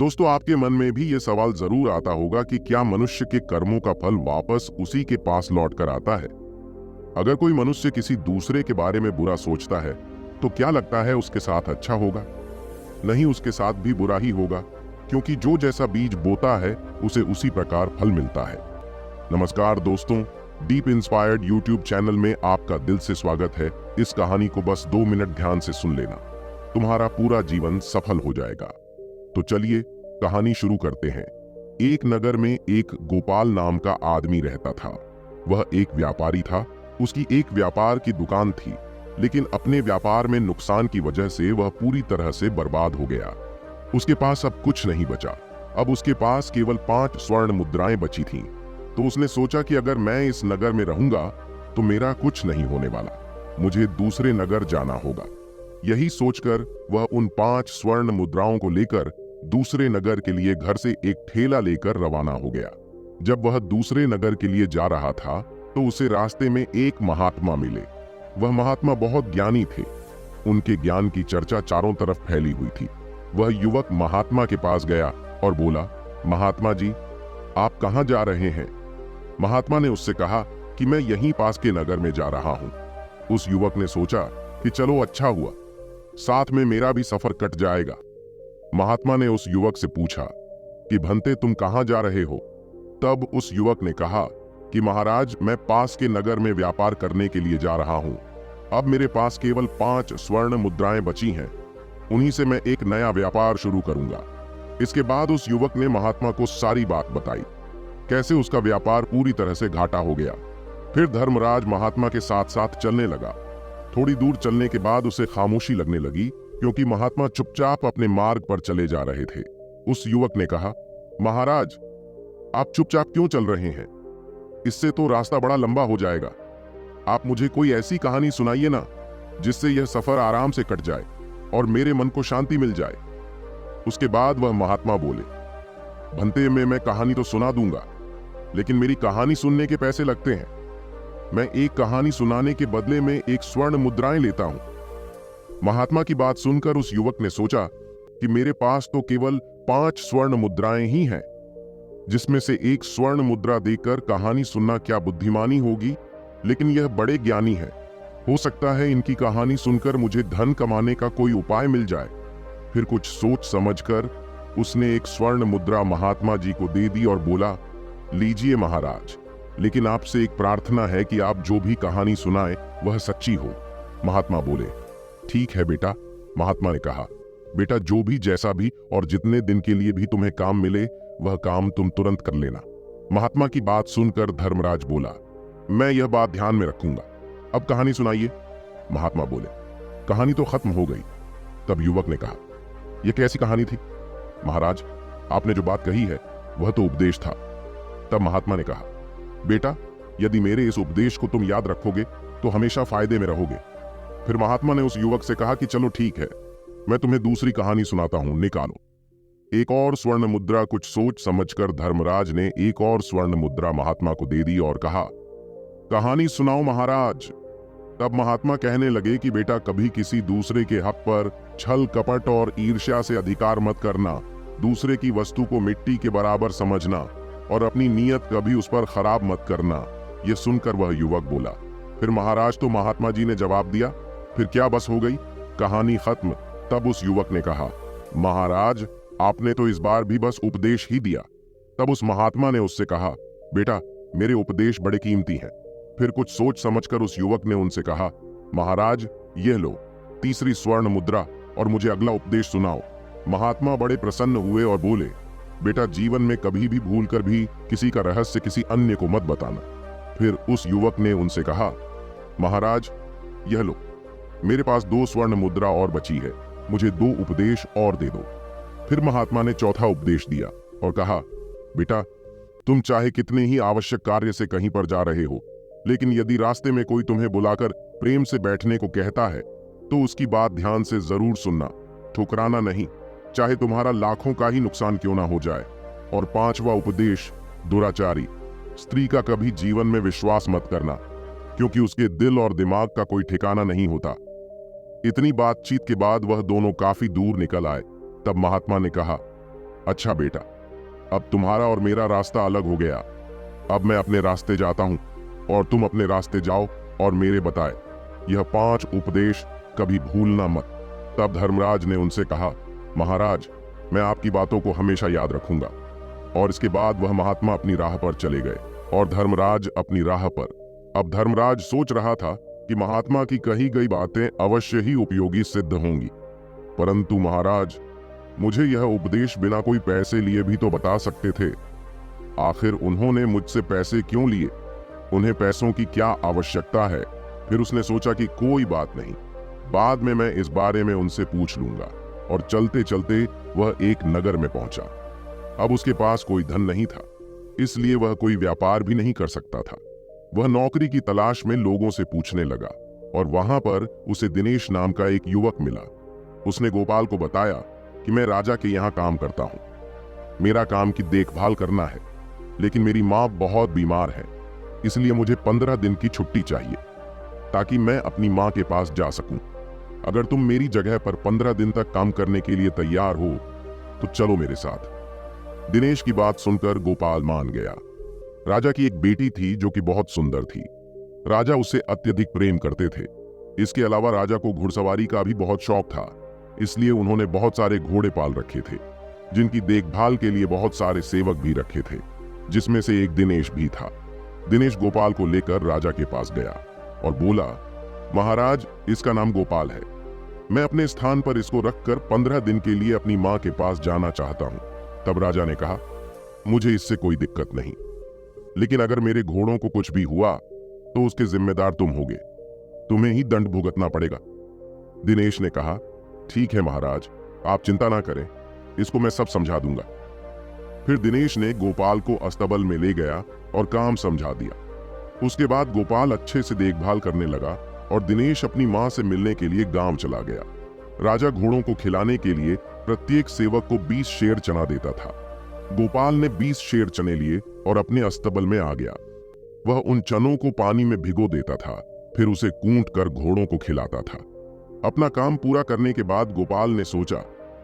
दोस्तों, आपके मन में भी ये सवाल जरूर आता होगा कि क्या मनुष्य के कर्मों का फल वापस उसी के पास लौट कर आता है। अगर कोई मनुष्य किसी दूसरे के बारे में बुरा सोचता है तो क्या लगता है उसके साथ अच्छा होगा? नहीं, उसके साथ भी बुरा ही होगा, क्योंकि जो जैसा बीज बोता है उसे उसी प्रकार फल मिलता है। नमस्कार दोस्तों, डीप इंस्पायर्ड यूट्यूब चैनल में आपका दिल से स्वागत है। इस कहानी को बस 2 मिनट ध्यान से सुन लेना, तुम्हारा पूरा जीवन सफल हो जाएगा। तो चलिए कहानी शुरू करते हैं। एक नगर में एक गोपाल नाम का आदमी रहता था। वह एक व्यापारी था। उसकी एक व्यापार की दुकान थी, लेकिन अपने व्यापार में नुकसान की वजह से वह पूरी तरह से बर्बाद हो गया। उसके पास अब कुछ नहीं बचा। अब उसके पास केवल 5 स्वर्ण मुद्राएं बची थीं। तो उसने सोचा कि अगर मैं इस नगर में रहूंगा तो मेरा कुछ नहीं होने वाला, मुझे दूसरे नगर जाना होगा। यही सोचकर वह उन 5 स्वर्ण मुद्राओं को लेकर दूसरे नगर के लिए घर से एक ठेला लेकर रवाना हो गया। जब वह दूसरे नगर के लिए जा रहा था तो उसे रास्ते में एक महात्मा मिले। वह महात्मा बहुत ज्ञानी थे। उनके ज्ञान की चर्चा चारों तरफ फैली हुई थी। वह युवक महात्मा के पास गया और बोला, महात्मा जी, आप कहाँ जा रहे हैं? महात्मा ने उससे कहा कि मैं यहीं पास के नगर में जा रहा हूं। उस युवक ने सोचा कि चलो अच्छा हुआ, साथ में मेरा भी सफर कट जाएगा। महात्मा ने उस युवक से पूछा कि भंते, तुम कहां जा रहे हो? तब उस युवक ने कहा कि महाराज, मैं पास के नगर में व्यापार करने के लिए जा रहा हूं। अब मेरे पास केवल 5 स्वर्ण मुद्राएं बची हैं। उन्हीं से मैं एक नया व्यापार शुरू करूंगा। इसके बाद उस युवक ने महात्मा को सारी बात बताई, कैसे उसका व्यापार पूरी तरह से घाटा हो गया। फिर धर्मराज महात्मा के साथ साथ चलने लगा। थोड़ी दूर चलने के बाद उसे खामोशी लगने लगी, क्योंकि महात्मा चुपचाप अपने मार्ग पर चले जा रहे थे। उस युवक ने कहा, महाराज, आप चुपचाप क्यों चल रहे हैं? इससे तो रास्ता बड़ा लंबा हो जाएगा। आप मुझे कोई ऐसी कहानी सुनाइए ना, जिससे यह सफर आराम से कट जाए और मेरे मन को शांति मिल जाए। उसके बाद वह महात्मा बोले, भंते, मैं कहानी तो सुना दूंगा, लेकिन मेरी कहानी सुनने के पैसे लगते हैं। मैं एक कहानी सुनाने के बदले में 1 स्वर्ण मुद्राएं लेता हूं। महात्मा की बात सुनकर उस युवक ने सोचा कि मेरे पास तो केवल 5 स्वर्ण मुद्राएं ही हैं, जिसमें से 1 स्वर्ण मुद्रा देकर कहानी सुनना क्या बुद्धिमानी होगी। लेकिन यह बड़े ज्ञानी है, हो सकता है इनकी कहानी सुनकर मुझे धन कमाने का कोई उपाय मिल जाए। फिर कुछ सोच समझकर उसने 1 स्वर्ण मुद्रा महात्मा जी को दे दी और बोला, लीजिए महाराज, लेकिन आपसे एक प्रार्थना है कि आप जो भी कहानी सुनाएं वह सच्ची हो। महात्मा बोले, ठीक है बेटा। महात्मा ने कहा, बेटा, जो भी जैसा भी और जितने दिन के लिए भी तुम्हें काम मिले वह काम तुम तुरंत कर लेना। महात्मा की बात सुनकर धर्मराज बोला, मैं यह बात ध्यान में रखूंगा। अब कहानी सुनाइए। महात्मा बोले, कहानी तो खत्म हो गई। तब युवक ने कहा, यह कैसी कहानी थी? महाराज, आपने जो बात कही है वह तो उपदेश था। तब महात्मा ने कहा, बेटा, यदि मेरे इस उपदेश को तुम याद रखोगे तो हमेशा फायदे में रहोगे। फिर महात्मा ने उस युवक से कहा कि चलो ठीक है, मैं तुम्हें दूसरी कहानी सुनाता हूं, निकालो। एक और स्वर्ण मुद्रा कुछ सोच समझकर धर्मराज ने 1 और स्वर्ण मुद्रा महात्मा को दे दी और कहा, कहानी सुनाओ महाराज। तब महात्मा कहने लगे कि बेटा, कभी किसी दूसरे के हक पर छल कपट और ईर्ष्या से अधिकार मत करना, दूसरे की वस्तु को मिट्टी के बराबर समझना और अपनी नीयत कभी उस पर खराब मत करना। यह सुनकर वह युवक बोला, फिर महाराज, तो महात्मा जी ने जवाब दिया, फिर क्या बस हो गई, कहानी खत्म। तब उस युवक ने कहा, महाराज, आपने तो इस बार भी बस उपदेश ही दिया। तब उस महात्मा ने उससे कहा, बेटा, मेरे उपदेश बड़े कीमती हैं। फिर कुछ सोच समझकर उस युवक ने उनसे कहा, महाराज, यह लो तीसरी स्वर्ण मुद्रा और मुझे अगला उपदेश सुनाओ। महात्मा बड़े प्रसन्न हुए और बोले, बेटा, जीवन में कभी भी भूलकर भी किसी का रहस्य किसी अन्य को मत बताना। फिर उस युवक ने उनसे कहा, महाराज, यह लो, मेरे पास 2 स्वर्ण मुद्रा और बची है, मुझे 2 उपदेश और दे दो। फिर महात्मा ने चौथा उपदेश दिया और कहा, बेटा, तुम चाहे कितने ही आवश्यक कार्य से कहीं पर जा रहे हो, लेकिन यदि रास्ते में कोई तुम्हें बुलाकर प्रेम से बैठने को कहता है तो उसकी बात ध्यान से जरूर सुनना, ठुकराना नहीं, चाहे तुम्हारा लाखों का ही नुकसान क्यों ना हो जाए। और 5वां उपदेश, दुराचारी स्त्री का कभी जीवन में विश्वास मत करना, क्योंकि उसके दिल और दिमाग का कोई ठिकाना नहीं होता। इतनी बातचीत के बाद वह दोनों काफी दूर निकल आए। तब महात्मा ने कहा, अच्छा बेटा, अब तुम्हारा और मेरा रास्ता अलग हो गया। अब मैं अपने रास्ते जाता हूं और तुम अपने रास्ते जाओ और मेरे बताए यह 5 उपदेश कभी भूलना मत। तब धर्मराज ने उनसे कहा, महाराज, मैं आपकी बातों को हमेशा याद रखूंगा। और इसके बाद वह महात्मा अपनी राह पर चले गए और धर्मराज अपनी राह पर। अब धर्मराज सोच रहा था कि महात्मा की कही गई बातें अवश्य ही उपयोगी सिद्ध होंगी, परंतु महाराज, मुझे यह उपदेश बिना कोई पैसे लिए भी तो बता सकते थे। आखिर उन्होंने मुझसे पैसे क्यों लिए? उन्हें पैसों की क्या आवश्यकता है? फिर उसने सोचा कि कोई बात नहीं, बाद में मैं इस बारे में उनसे पूछ लूंगा। और चलते चलते वह एक नगर में पहुंचा। अब उसके पास कोई धन नहीं था, इसलिए वह कोई व्यापार भी नहीं कर सकता था। वह नौकरी की तलाश में लोगों से पूछने लगा और वहां पर उसे दिनेश नाम का एक युवक मिला। उसने गोपाल को बताया कि मैं राजा के यहाँ काम करता हूँ, मेरा काम की देखभाल करना है, लेकिन मेरी माँ बहुत बीमार है, इसलिए मुझे 15 दिन की छुट्टी चाहिए ताकि मैं अपनी माँ के पास जा सकूं। अगर तुम मेरी जगह पर 15 दिन तक काम करने के लिए तैयार हो तो चलो मेरे साथ। दिनेश की बात सुनकर गोपाल मान गया। राजा की एक बेटी थी जो कि बहुत सुंदर थी। राजा उससे अत्यधिक प्रेम करते थे। इसके अलावा राजा को घुड़सवारी का भी बहुत शौक था, इसलिए उन्होंने बहुत सारे घोड़े पाल रखे थे, जिनकी देखभाल के लिए बहुत सारे सेवक भी रखे थे, जिसमें से एक दिनेश भी था। दिनेश गोपाल को लेकर राजा के पास गया और बोला, महाराज, इसका नाम गोपाल है। मैं अपने स्थान पर इसको रखकर 15 दिन के लिए अपनी माँ के पास जाना चाहता हूँ। तब राजा ने कहा, मुझे इससे कोई दिक्कत नहीं, लेकिन अगर मेरे घोड़ों को कुछ भी हुआ तो उसके जिम्मेदार तुम होगे, तुम्हें ही दंड भुगतना पड़ेगा। दिनेश ने कहा, ठीक है महाराज, आप चिंता ना करें, इसको मैं सब समझा दूंगा। फिर दिनेश ने गोपाल को अस्तबल में ले गया और काम समझा दिया। उसके बाद गोपाल अच्छे से देखभाल करने लगा और दिनेश अपनी मां से मिलने के लिए गांव चला गया। राजा घोड़ों को खिलाने के लिए प्रत्येक सेवक को 20 शेर चना देता था। गोपाल ने 20 शेर चने लिए और अपने अस्तबल में आ गया। वह उन चनों को पानी में भिगो देता था, फिर उसे कूट कर घोड़ों को खिलाता था। अपना काम पूरा करने के बाद गोपाल ने सोचा,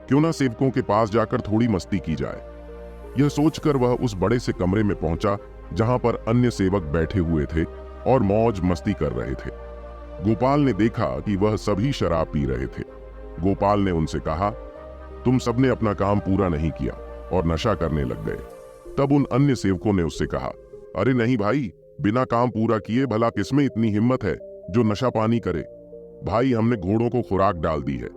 क्यों ना सेवकों के पास जाकर थोड़ी मस्ती की जाए। यह सोचकर वह उस बड़े से कमरे में पहुंचा जहां पर अन्य सेवक बैठे हुए थे और मौज मस्ती कर रहे थे। गोपाल ने देखा कि वह सभी शराब पी रहे थे। गोपाल ने उनसे कहा, तुम सबने अपना काम पूरा नहीं किया और नशा करने लग गए। तब उन अन्य सेवकों ने उससे कहा, अरे नहीं भाई, बिना काम पूरा किए भला किसमें इतनी हिम्मत है जो नशा पानी करे? भाई, हमने घोड़ों को खुराक डाल दी है।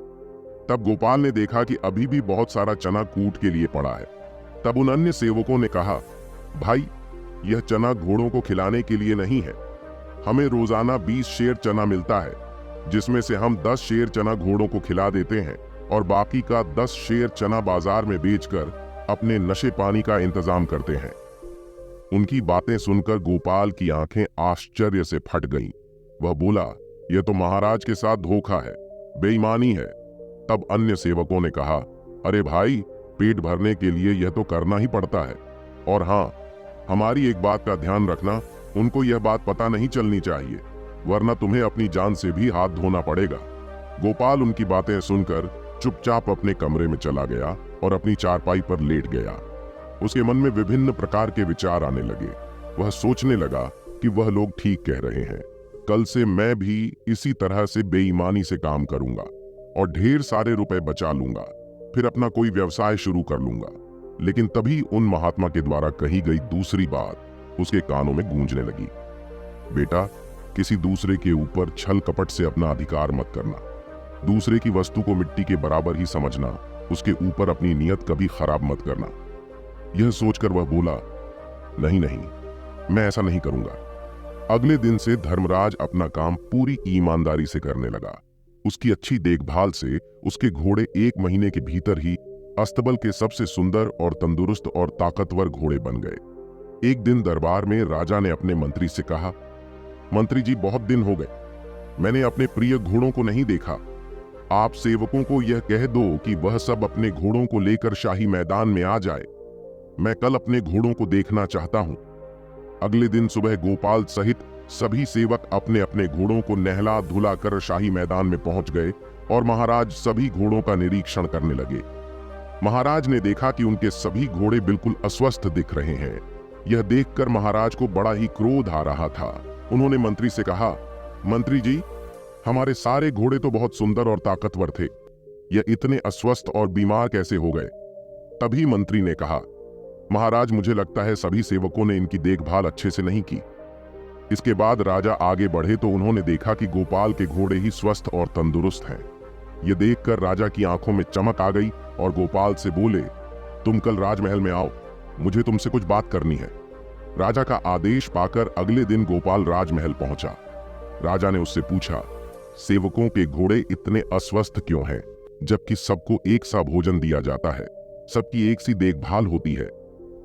तब गोपाल ने देखा कि अभी भी बहुत सारा चना कूट के लिए पड़ा है। तब उन अन्य सेवकों ने कहा, भाई, यह चना घोड़ों को खिलाने के लिए नहीं है। हमें रोजाना 20 शेर चना मिलता है, जिसमें से हम 10 शेर चना घोड़ों को खिला देते हैं और बाकी का 10 शेर चना बाजार में बेचकर अपने नशे पानी का इंतजाम करते हैं। उनकी बातें सुनकर गोपाल की आंखें आश्चर्य से फट गईं। वह बोला, यह तो महाराज के साथ धोखा है, बेईमानी है। तब अन्य सेवकों ने कहा, अरे भाई, पेट भरने के लिए यह तो करना ही पड़ता है। और हाँ, हमारी एक बात का ध्यान रखना, उनको यह बात पता नहीं चलनी चाहिए, वरना तुम्हें अपनी जान से भी हाथ धोना पड़ेगा। गोपाल उनकी बातें सुनकर चुपचाप अपने कमरे में चला गया और अपनी चारपाई पर लेट गया। उसके मन में विभिन्न प्रकार के विचार आने लगे। वह सोचने लगा कि वह लोग ठीक कह रहे हैं, कल से मैं भी इसी तरह से बेईमानी से काम करूंगा और ढेर सारे रुपए बचा लूंगा, फिर अपना कोई व्यवसाय शुरू कर लूंगा। लेकिन तभी उन महात्मा के द्वारा कही गई दूसरी बात उसके कानों में गूंजने लगी, बेटा, किसी दूसरे के ऊपर छल कपट से अपना अधिकार मत करना। दूसरे की वस्तु को मिट्टी के बराबर ही समझना, उसके ऊपर अपनी नियत कभी खराब मत करना। यह सोचकर वह बोला, नहीं नहीं, मैं ऐसा नहीं करूंगा। अगले दिन से धर्मराज अपना काम पूरी ईमानदारी से करने लगा। उसकी अच्छी देखभाल से उसके घोड़े 1 महीने के भीतर ही अस्तबल के सबसे सुंदर और तंदुरुस्त और ताकतवर घोड़े बन गए। एक दिन दरबार में राजा ने अपने मंत्री से कहा, मंत्री जी, बहुत दिन हो गए, मैंने अपने प्रिय घोड़ों को नहीं देखा। आप सेवकों को यह कह दो कि वह सब अपने घोड़ों को लेकर शाही मैदान में आ जाए। मैं कल अपने घोड़ों को देखना चाहता हूं। अगले दिन सुबह गोपाल सहित सभी सेवक अपने अपने घोड़ों को नहला धुला कर शाही मैदान में पहुंच गए और महाराज सभी घोड़ों का निरीक्षण करने लगे। महाराज ने देखा कि उनके सभी घोड़े बिल्कुल अस्वस्थ दिख रहे हैं। यह देखकर महाराज को बड़ा ही क्रोध आ रहा था। उन्होंने मंत्री से कहा, मंत्री जी, हमारे सारे घोड़े तो बहुत सुंदर और ताकतवर थे, यह इतने अस्वस्थ और बीमार कैसे हो गए? तभी मंत्री ने कहा, महाराज, मुझे लगता है सभी सेवकों ने इनकी देखभाल अच्छे से नहीं की। इसके बाद राजा आगे बढ़े तो उन्होंने देखा कि गोपाल के घोड़े ही स्वस्थ और तंदुरुस्त हैं। यह देखकर राजा की आंखों में चमक आ गई और गोपाल से बोले, तुम कल राजमहल में आओ, मुझे तुमसे कुछ बात करनी है। राजा का आदेश पाकर अगले दिन गोपाल राजमहल पहुंचा। राजा ने उससे पूछा, सेवकों के घोड़े इतने अस्वस्थ क्यों हैं, जबकि सबको एक सा भोजन दिया जाता है, सबकी एक सी देखभाल होती है?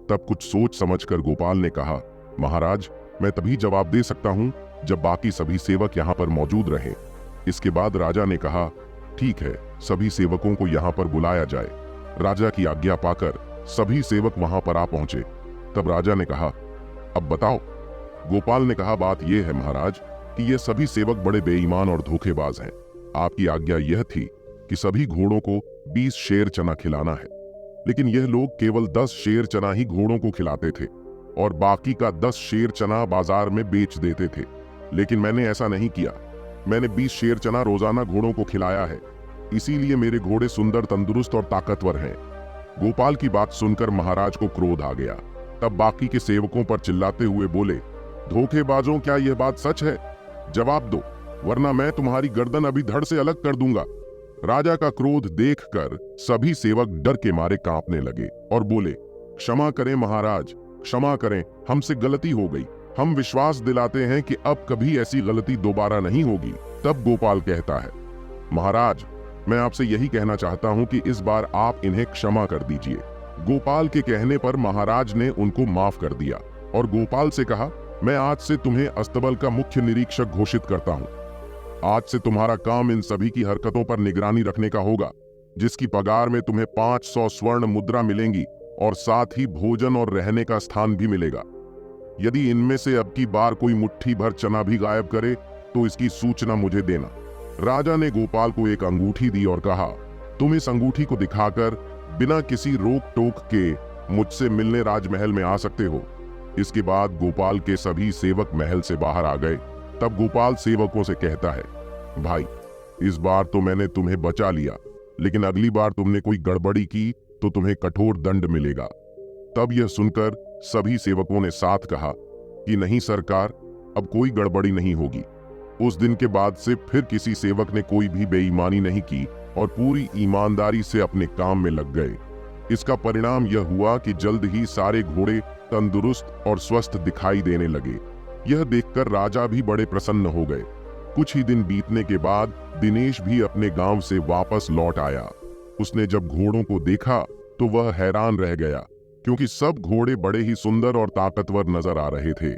तब कुछ सोच समझकर गोपाल ने कहा, महाराज, मैं तभी जवाब दे सकता हूं जब बाकी सभी सेवक यहां पर मौजूद रहें। इसके बाद राजा ने कहा, ठीक है, सभी सेवकों को यहां पर बुलाया जाए। राजा की आज्ञा पाकर सभी सेवक वहां पर आ पहुंचे। तब राजा ने कहा, अब बताओ। गोपाल ने कहा, बात यह है महाराज कि ये सभी सेवक बड़े बेईमान और धोखेबाज हैं। आपकी आज्ञा यह थी कि सभी घोड़ों को 20 शेर चना खिलाना है, लेकिन यह लोग केवल 10 शेर चना ही घोड़ों को खिलाते थे और बाकी का 10 शेर चना बाजार में बेच देते थे। लेकिन मैंने ऐसा नहीं किया। मैंने 20 शेर चना रोजाना घोड़ों को खिलाया है, इसीलिए मेरे घोड़े सुंदर, तंदुरुस्त और ताकतवर हैं। गोपाल की बात सुनकर महाराज को क्रोध आ गया। तब बाकी के सेवकों पर चिल्लाते हुए बोले, धोखेबाजों, क्या यह बात सच है? जवाब दो, वरना मैं तुम्हारी गर्दन अभी धड़ से अलग कर दूंगा। राजा का क्रोध देखकर सभी सेवक डर के मारे कांपने लगे और बोले, क्षमा करें महाराज, क्षमा करें, हमसे गलती हो गई। हम विश्वास दिलाते हैं कि अब कभी ऐसी गलती दोबारा नहीं होगी। तब गोपाल कहता है, महाराज, मैं आपसे यही कहना चाहता हूं कि इस बार आप इन्हें क्षमा कर दीजिए। गोपाल के कहने पर महाराज ने उनको माफ कर दिया और गोपाल से कहा, मैं आज से तुम्हें अस्तबल का मुख्य निरीक्षक घोषित करता हूं। आज से तुम्हारा काम इन सभी की हरकतों पर निगरानी रखने का होगा, जिसकी पगार में तुम्हें 500 स्वर्ण मुद्रा मिलेंगी और साथ ही भोजन और रहने का स्थान भी मिलेगा। यदि इनमें से अब की बार कोई मुट्ठी भर चना भी गायब करे तो इसकी सूचना मुझे देना। राजा ने गोपाल को एक अंगूठी दी और कहा, तुम इस अंगूठी को दिखाकर बिना किसी रोक टोक के मुझसे मिलने राजमहल में आ सकते हो। इसके बाद गोपाल के सभी सेवक महल से बाहर आ गए। तब गोपाल सेवकों से कहता है, भाई, इस बार तो मैंने तुम्हें बचा लिया, लेकिन अगली बार तुमने कोई गड़बड़ी की तो तुम्हें कठोर दंड मिलेगा। तब यह सुनकर सभी सेवकों ने साथ कहा कि नहीं सरकार, अब कोई गड़बड़ी नहीं होगी। उस दिन के बाद से फिर किसी सेवक ने कोई भी बेईमानी नहीं की और पूरी ईमानदारी से अपने काम में लग गए। इसका परिणाम यह हुआ कि जल्द ही सारे घोड़े तंदुरुस्त और स्वस्थ दिखाई देने लगे। यह देखकर राजा भी बड़े प्रसन्न हो गए। कुछ ही दिन बीतने के बाद दिनेश भी अपने गांव से वापस लौट आया। उसने जब घोड़ों को देखा तो वह हैरान रह गया, क्योंकि सब घोड़े बड़े ही सुंदर और ताकतवर नजर आ रहे थे।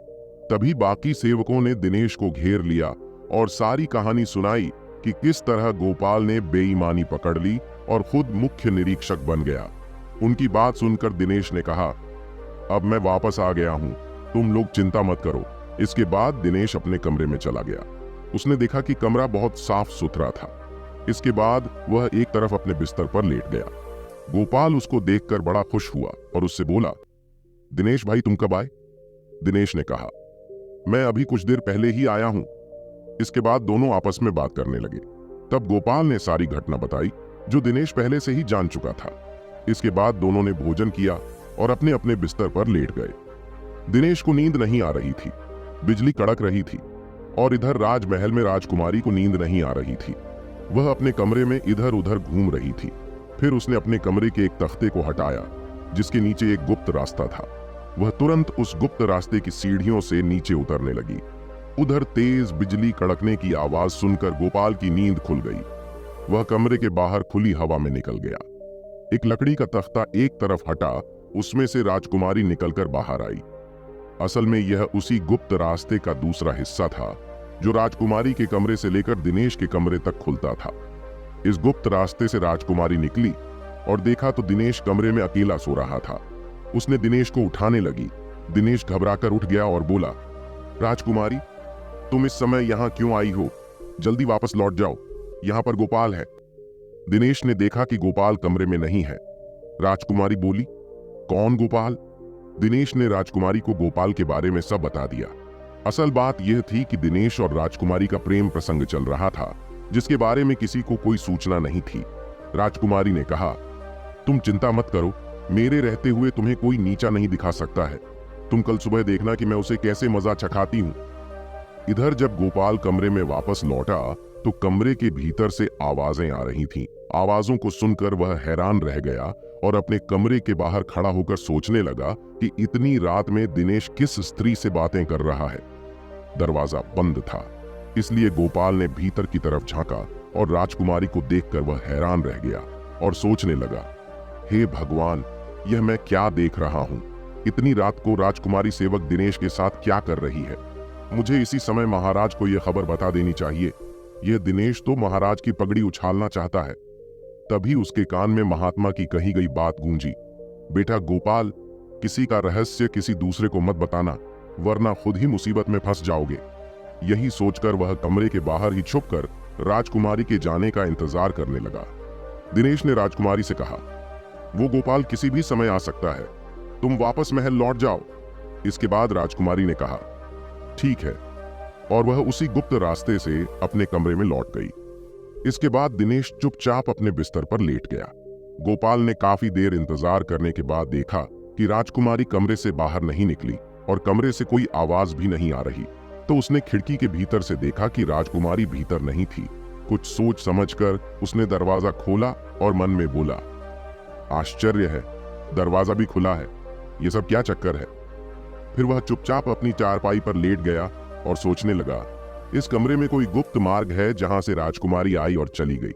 तभी बाकी सेवकों ने दिनेश को घेर लिया और सारी कहानी सुनाई कि किस तरह गोपाल ने बेईमानी पकड़ ली और खुद मुख्य निरीक्षक बन गया। उनकी बात सुनकर दिनेश ने कहा, अब मैं वापस आ गया हूं, तुम लोग चिंता मत करो। इसके बाद दिनेश अपने कमरे में चला गया। उसने देखा कि कमरा बहुत साफ सुथरा था। इसके बाद वह एक तरफ अपने बिस्तर पर लेट गया। गोपाल उसको देखकर बड़ा खुश हुआ और उससे बोला, दिनेश भाई, तुम कब आए? दिनेश ने कहा, मैं अभी कुछ देर पहले ही आया हूं। इसके बाद दोनों आपस में बात करने लगे। तब गोपाल ने सारी घटना बताई जो दिनेश पहले से ही जान चुका था। इसके बाद दोनों ने भोजन किया और अपने अपने बिस्तर पर लेट गए। दिनेश को नींद नहीं आ रही थी, बिजली कड़क रही थी और इधर राजमहल में राजकुमारी को नींद नहीं आ रही थी। वह अपने कमरे में इधर उधर घूम रही थी। फिर उसने अपने कमरे के एक तख्ते को हटाया जिसके नीचे एक गुप्त रास्ता था। वह तुरंत उस गुप्त रास्ते की सीढ़ियों से नीचे उतरने लगी। उधर तेज बिजली कड़कने की आवाज सुनकर गोपाल की नींद खुल गई। वह कमरे के बाहर खुली हवा में निकल गया। एक लकड़ी का तख्ता एक तरफ हटा, उसमें से राजकुमारी निकलकर बाहर आई। असल में यह उसी गुप्त रास्ते का दूसरा हिस्सा था जो राजकुमारी के कमरे से लेकर दिनेश के कमरे तक खुलता था। इस गुप्त रास्ते से राजकुमारी निकली और देखा तो दिनेश कमरे में अकेला सो रहा था। उसने दिनेश को उठाने लगी। दिनेश घबराकर उठ गया और बोला, राजकुमारी, तुम इस समय यहां क्यों आई हो? जल्दी वापस लौट जाओ, यहां पर गोपाल है। दिनेश ने देखा कि गोपाल कमरे में नहीं है। राजकुमारी बोली, कौन गोपाल? दिनेश ने राजकुमारी को गोपाल के बारे में सब बता दिया। असल बात यह थी कि दिनेश और राजकुमारी का प्रेम प्रसंग चल रहा था, जिसके बारे में किसी को कोई सूचना नहीं थी। राजकुमारी ने कहा, तुम चिंता मत करो, मेरे रहते हुए तुम्हें कोई नीचा नहीं दिखा सकता है। तुम कल सुबह देखना कि मैं उसे कैसे मजा चखाती हूं। इधर जब गोपाल कमरे में वापस लौटा तो कमरे के भीतर से आवाजें आ रही थीं। आवाजों को सुनकर वह हैरान रह गया और अपने कमरे के बाहर खड़ा होकर सोचने लगा कि इतनी रात में दिनेश किस स्त्री से बातें कर रहा है। दरवाजा बंद था, इसलिए गोपाल ने भीतर की तरफ झांका और राजकुमारी को देखकर वह हैरान रह गया और सोचने लगा, हे भगवान, यह मैं क्या देख रहा हूं? इतनी रात को राजकुमारी सेवक दिनेश के साथ क्या कर रही है? मुझे इसी समय महाराज को यह खबर बता देनी चाहिए। यह दिनेश तो महाराज की पगड़ी उछालना चाहता है। तभी उसके कान में महात्मा की कही गई बात गूंजी, बेटा गोपाल, किसी का रहस्य किसी दूसरे को मत बताना, वरना खुद ही मुसीबत में फंस जाओगे। यही सोचकर वह कमरे के बाहर ही छुपकर राजकुमारी के जाने का इंतजार करने लगा। दिनेश ने राजकुमारी से कहा, वो गोपाल किसी भी समय आ सकता है, तुम वापस महल लौट जाओ। इसके बाद राजकुमारी ने कहा, ठीक है, और वह उसी गुप्त रास्ते से अपने कमरे में लौट गई। इसके बाद दिनेश चुपचाप अपने बिस्तर पर लेट गया। गोपाल ने काफी देर इंतजार करने के बाद देखा कि राजकुमारी कमरे से बाहर नहीं निकली और कमरे से कोई आवाज भी नहीं आ रही। तो उसने खिड़की के भीतर से देखा कि राजकुमारी भीतर नहीं थी। कुछ सोच समझकर उसने दरवाजा खोला और मन में बोला, आश्चर्य है, दरवाजा भी खुला है, ये सब क्या चक्कर है? फिर वह चुपचाप अपनी चारपाई पर लेट गया और सोचने लगा, इस कमरे में कोई गुप्त मार्ग है जहां से राजकुमारी आई और चली गई।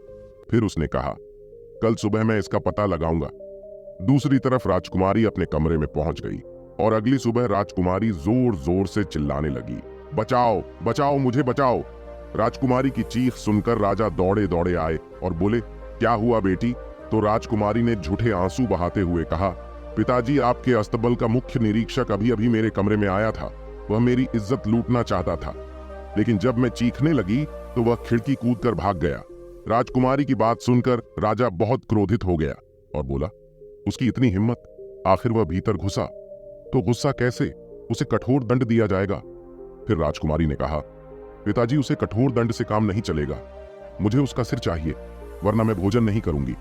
फिर उसने कहा, कल सुबह मैं इसका पता लगाऊंगा। दूसरी तरफ राजकुमारी अपने कमरे में पहुंच गई और अगली सुबह राजकुमारी जोर जोर से चिल्लाने लगी, बचाओ बचाओ, मुझे बचाओ। राजकुमारी की चीख सुनकर राजा दौड़े दौड़े आए और बोले, क्या हुआ बेटी? तो राजकुमारी ने झूठे आंसू बहाते हुए कहा, पिताजी, आपके अस्तबल का मुख्य निरीक्षक अभी अभी मेरे कमरे में आया था। वह मेरी इज्जत लूटना चाहता था, लेकिन जब मैं चीखने लगी तो वह खिड़की कूदकर भाग गया। राजकुमारी की बात सुनकर राजा बहुत क्रोधित हो गया और बोला, उसकी इतनी हिम्मत, आखिर वह भीतर घुसा तो गुस्सा कैसे? उसे कठोर दंड दिया जाएगा। फिर राजकुमारी ने कहा, पिताजी, उसे कठोर दंड से काम नहीं चलेगा, मुझे उसका सिर चाहिए, वरना मैं भोजन नहीं करूंगी।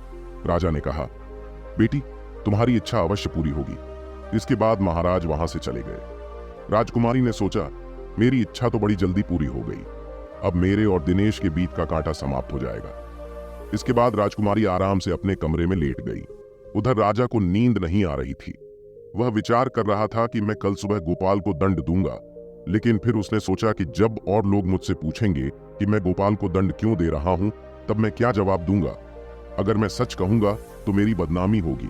राजा ने कहा, बेटी, तुम्हारी इच्छा अवश्य पूरी होगी। इसके बाद महाराज वहां से चले गए। राजकुमारी ने सोचा, मेरी इच्छा तो बड़ी जल्दी पूरी हो गई, अब मेरे और दिनेश के बीच का कांटा समाप्त हो जाएगा। इसके बाद राजकुमारी आराम से अपने कमरे में लेट गई। उधर राजा को नींद नहीं आ रही थी। वह विचार कर रहा था कि मैं कल सुबह गोपाल को दंड दूंगा, लेकिन फिर उसने सोचा कि जब और लोग मुझसे पूछेंगे कि मैं गोपाल को दंड क्यों दे रहा हूं, तब मैं क्या जवाब दूंगा? अगर मैं सच कहूंगा तो मेरी बदनामी होगी।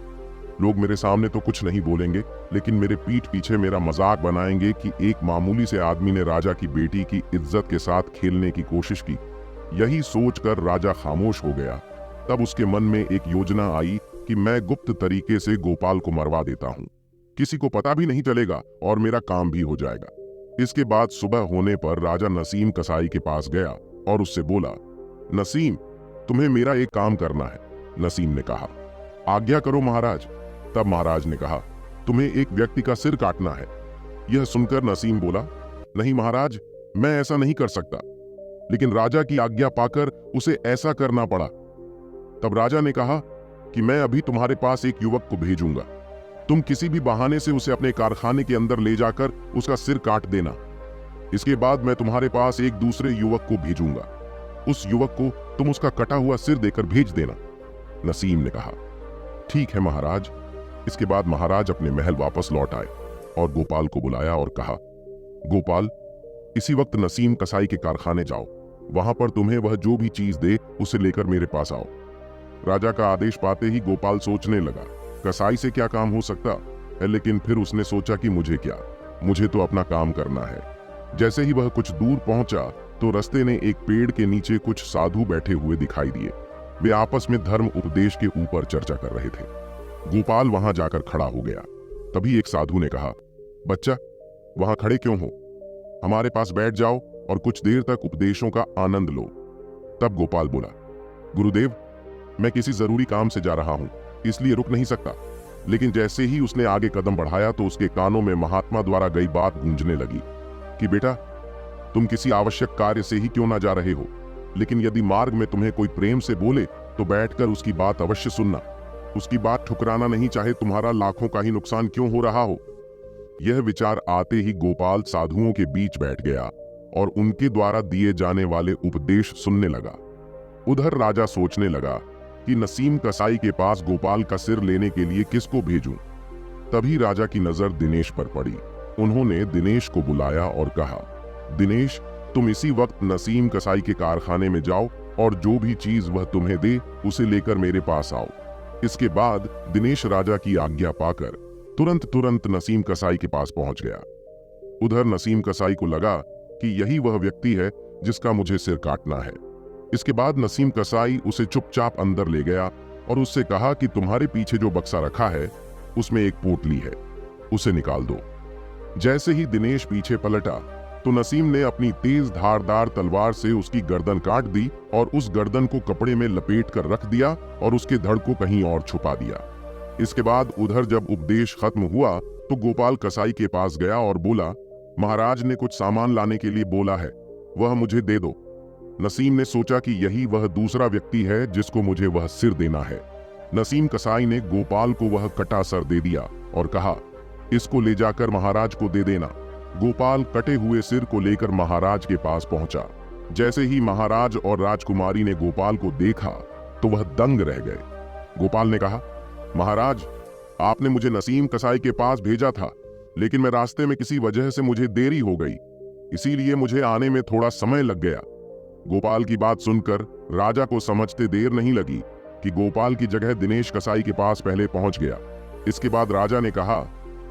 लोग मेरे सामने तो कुछ नहीं बोलेंगे, लेकिन मेरे पीठ पीछे मेरा मजाक बनाएंगे कि एक मामूली से आदमी ने राजा की बेटी की इज्जत के साथ खेलने की कोशिश की। यही सोचकर राजा खामोश हो गया। तब उसके मन में एक योजना आई कि मैं गुप्त तरीके से गोपाल को मरवा देता हूं। किसी को पता भी नहीं चलेगा और मेरा काम भी हो जाएगा। इसके बाद सुबह होने पर राजा नसीम कसाई के पास गया और उससे बोला, नसीम, तुम्हें मेरा एक काम करना है। नसीम ने कहा, आज्ञा करो महाराज। तब महाराज ने कहा, तुम्हें एक व्यक्ति का सिर काटना है। यह सुनकर नसीम बोला, नहीं महाराज, मैं ऐसा नहीं कर सकता। लेकिन राजा की आज्ञा पाकर उसे ऐसा करना पड़ा। तब राजा ने कहा कि मैं अभी तुम्हारे पास एक युवक को भेजूंगा, तुम किसी भी बहाने से उसे अपने कारखाने के अंदर ले जाकर उसका सिर काट देना। इसके बाद मैं तुम्हारे पास एक दूसरे युवक को भेजूंगा, उस युवक को तुम उसका कटा हुआ सिर देकर भेज देना। नसीम ने कहा, ठीक है महाराज। इसके बाद महाराज अपने महल वापस लौट आए और गोपाल को बुलाया और कहा, गोपाल, इसी वक्त नसीम कसाई के कारखाने जाओ, वहां पर तुम्हें वह जो भी चीज दे उसे लेकर मेरे पास आओ। राजा का आदेश पाते ही गोपाल सोचने लगा, कसाई से क्या काम हो सकता है, लेकिन फिर उसने सोचा कि मुझे क्या, मुझे तो अपना काम करना है। जैसे ही वह कुछ दूर पहुंचा तो रास्ते में एक पेड़ के नीचे कुछ साधु बैठे हुए दिखाई दिए। वे आपस में धर्म उपदेश के ऊपर चर्चा कर रहे थे। गोपाल वहां जाकर खड़ा हो गया। तभी एक साधु ने कहा, बच्चा, वहां खड़े क्यों हो? हमारे पास बैठ जाओ और कुछ देर तक उपदेशों का आनंद लो। तब गोपाल बोला, गुरुदेव, मैं किसी जरूरी काम से जा रहा हूं, इसलिए रुक नहीं सकता। लेकिन जैसे ही उसने आगे कदम बढ़ाया तो उसके कानों में महात्मा द्वारा गई बात गूंजने लगी कि बेटा, तुम किसी आवश्यक कार्य से ही क्यों ना जा रहे हो, लेकिन यदि मार्ग में तुम्हें कोई प्रेम से बोले तो बैठकर उसकी बात अवश्य सुनना। उसकी बात ठुकराना नहीं, चाहे तुम्हारा लाखों का ही नुकसान क्यों हो रहा हो। यह विचार आते ही गोपाल साधुओं के बीच बैठ गया और उनके द्वारा दिए जाने वाले उपदेश सुनने लगा। उधर राजा सोचने लगा कि नसीम कसाई के पास गोपाल का सिर लेने के लिए किसको भेजूं। तभी राजा की नजर दिनेश पर पड़ी। उन्होंने दिनेश को बुलाया और कहा, दिनेश, तुम इसी वक्त नसीम कसाई के कारखाने में जाओ और जो भी चीज वह तुम्हें दे उसे लेकर मेरे पास आओ। इसके बाद दिनेश राजा की आज्ञा पाकर तुरंत नसीम कसाई के पास पहुंच गया। उधर नसीम कसाई को लगा कि यही वह व्यक्ति है जिसका मुझे सिर काटना है। इसके बाद नसीम कसाई उसे चुपचाप अंदर ले गया और उससे कहा कि तुम्हारे पीछे जो बक्सा रखा है उसमें एक पोटली है, उसे निकाल दो। जैसे ही दिनेश पीछे पलटा तो नसीम ने अपनी तेज धारदार तलवार से उसकी गर्दन काट दी और उस गर्दन को कपड़े में लपेट कर रख दिया और उसके धड़ को कहीं और छुपा दिया। इसके बाद उधर जब उपदेश खत्म हुआ तो गोपाल कसाई के पास गया और बोला, महाराज ने कुछ सामान लाने के लिए बोला है, वह मुझे दे दो। नसीम ने सोचा कि यही वह दूसरा व्यक्ति है जिसको मुझे वह सिर देना है। नसीम कसाई ने गोपाल को वह कटा सर दे दिया और कहा, इसको ले जाकर महाराज को दे देना। गोपाल कटे हुए सिर को लेकर महाराज के पास पहुंचा। जैसे ही महाराज और राजकुमारी ने गोपाल को देखा तो वह दंग रह गए। गोपाल ने कहा, महाराज, आपने मुझे नसीम कसाई के पास भेजा था, लेकिन मैं रास्ते में किसी वजह से मुझे देरी हो गई, इसीलिए मुझे आने में थोड़ा समय लग गया। गोपाल की बात सुनकर राजा को समझते देर नहीं लगी कि गोपाल की जगह दिनेश कसाई के पास पहले पहुंच गया। इसके बाद राजा ने कहा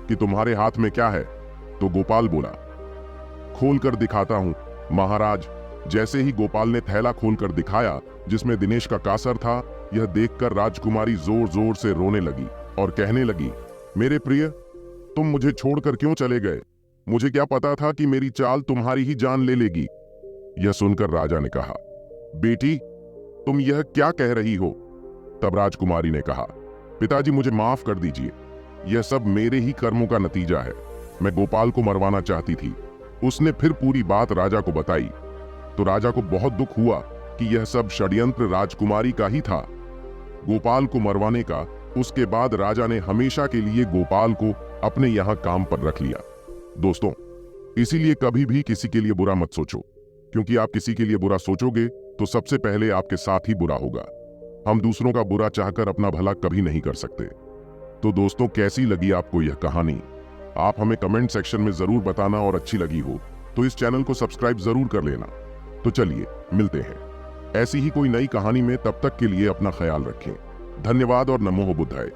कि तुम्हारे हाथ में क्या है? तो गोपाल बोला, खोल कर दिखाता हूं महाराज। जैसे ही गोपाल ने थैला खोलकर दिखाया जिसमें दिनेश का कासर था, यह देखकर राजकुमारी जोर जोर से रोने लगी और कहने लगी, मेरे प्रिय, तुम मुझे छोड़कर क्यों चले गए? मुझे क्या पता था कि मेरी चाल तुम्हारी ही जान ले लेगी। यह सुनकर राजा ने कहा, बेटी, तुम यह क्या कह रही हो? तब राजकुमारी ने कहा, पिताजी, मुझे माफ कर दीजिए, यह सब मेरे ही कर्मों का नतीजा है। मैं गोपाल को मरवाना चाहती थी। उसने फिर पूरी बात राजा को बताई तो राजा को बहुत दुख हुआ कि यह सब षड्यंत्र राजकुमारी का ही था, गोपाल को मरवाने का। उसके बाद राजा ने हमेशा के लिए गोपाल को अपने यहां काम पर रख लिया। दोस्तों, इसीलिए कभी भी किसी के लिए बुरा मत सोचो, क्योंकि आप किसी के लिए बुरा सोचोगे तो सबसे पहले आपके साथ ही बुरा होगा। हम दूसरों का बुरा चाहकर अपना भला कभी नहीं कर सकते। तो दोस्तों, कैसी लगी आपको यह कहानी? आप हमें कमेंट सेक्शन में जरूर बताना, और अच्छी लगी हो तो इस चैनल को सब्सक्राइब जरूर कर लेना। तो चलिए मिलते हैं ऐसी ही कोई नई कहानी में। तब तक के लिए अपना ख्याल रखें। धन्यवाद और नमो बुद्धाय।